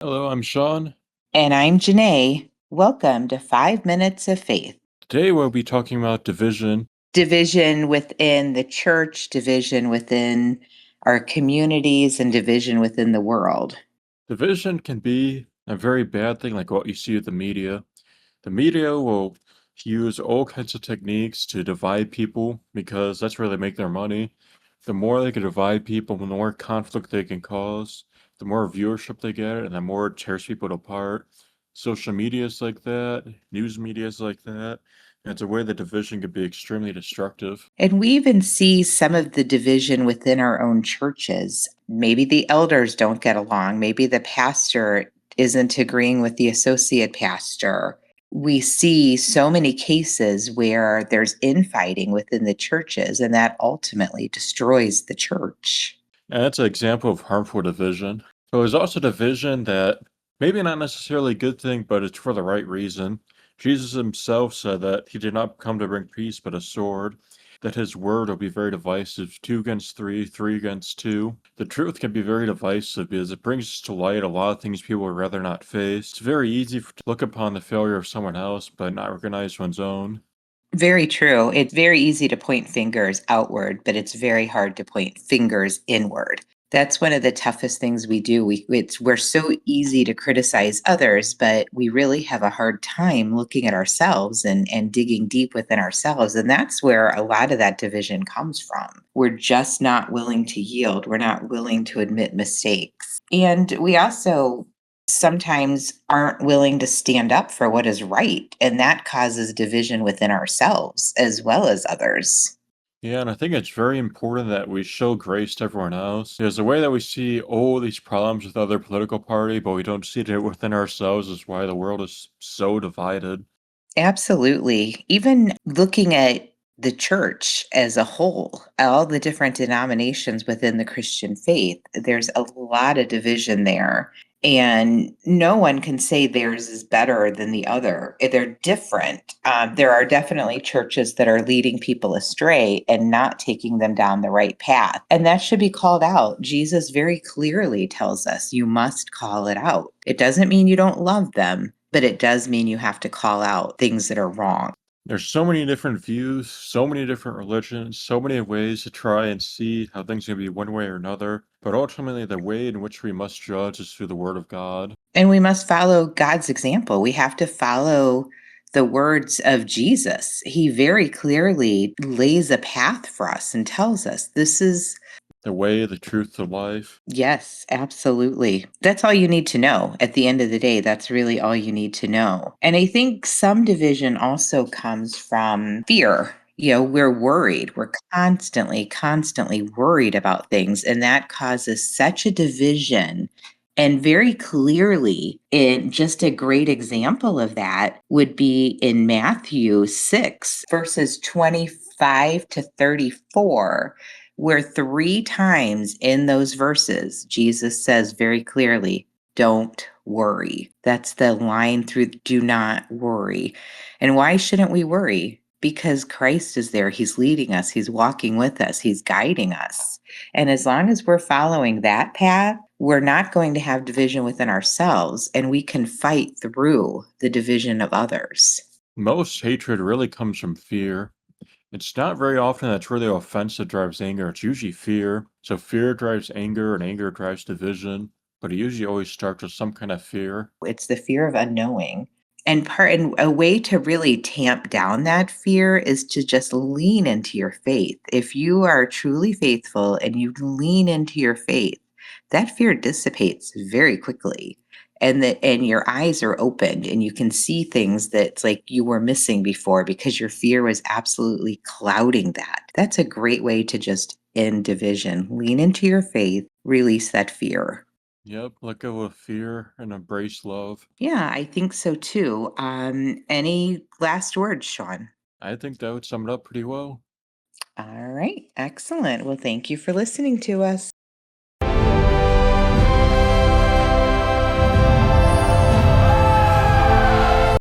Hello, I'm Sean. And I'm Janae. Welcome to 5 Minutes of Faith. Today we'll be talking about division. Division within the church, division within our communities, and division within the world. Division can be a very bad thing, like what you see with the media. The media will use all kinds of techniques to divide people because that's where they make their money. The more they can divide people, the more conflict they can cause, the more viewership they get, and the more it tears people apart. Social media is like that, news media is like that. And it's a way that division can be extremely destructive. And we even see some of the division within our own churches. Maybe the elders don't get along. Maybe the pastor isn't agreeing with the associate pastor. We see so many cases where there's infighting within the churches, and that ultimately destroys the church. And that's an example of harmful division. So there's also division that maybe not necessarily a good thing, but it's for the right reason. Jesus himself said that he did not come to bring peace, but a sword, that his word will be very divisive, two against three, three against two. The truth can be very divisive because it brings to light a lot of things people would rather not face. It's very easy to look upon the failure of someone else, but not recognize one's own. Very true. It's very easy to point fingers outward, but it's very hard to point fingers inward. That's one of the toughest things we do. We're so easy to criticize others, but we really have a hard time looking at ourselves and digging deep within ourselves. And that's where a lot of that division comes from. We're just not willing to yield. We're not willing to admit mistakes. And we also sometimes aren't willing to stand up for what is right. And that causes division within ourselves as well as others. Yeah, and I think it's very important that we show grace to everyone else. There's a way that we see all these problems with other political party, but we don't see it within ourselves is why the world is so divided. Absolutely. Even looking at the church as a whole, all the different denominations within the Christian faith, there's a lot of division there. And no one can say theirs is better than the other. They're different. There are definitely churches that are leading people astray and not taking them down the right path. And that should be called out. Jesus very clearly tells us you must call it out. It doesn't mean you don't love them, but it does mean you have to call out things that are wrong. There's so many different views, so many different religions, so many ways to try and see how things can be one way or another, but ultimately the way in which we must judge is through the Word of God. And we must follow God's example. We have to follow the words of Jesus. He very clearly lays a path for us and tells us this is, The way, the truth, the life. yes, absolutely. That's all you need to know. At the end of the day, that's really all you need to know. And I think some division also comes from fear. We're worried. We're constantly worried about things. And that causes such a division. And very clearly, in just a great example of that would be in Matthew 6, verses 25 to 34, where three times in those verses, Jesus says very clearly, don't worry. That's the line through do not worry. And why shouldn't we worry? Because Christ is there. He's leading us, He's walking with us, He's guiding us. And as long as we're following that path, we're not going to have division within ourselves, and we can fight through the division of others. Most hatred really comes from fear. It's not very often that's really offense that drives anger. It's usually fear. So fear drives anger and anger drives division. But it usually always starts with some kind of fear. It's the fear of unknowing. And a way to really tamp down that fear is to just lean into your faith. If you are truly faithful and you lean into your faith, that fear dissipates very quickly. And your eyes are opened and you can see things that's like you were missing before because your fear was absolutely clouding that. That's a great way to just end division. Lean into your faith, release that fear. Yep, let go of fear and embrace love. Yeah, I think so too. Any last words, Sean? I think that would sum it up pretty well. All right, excellent. Well, thank you for listening to us.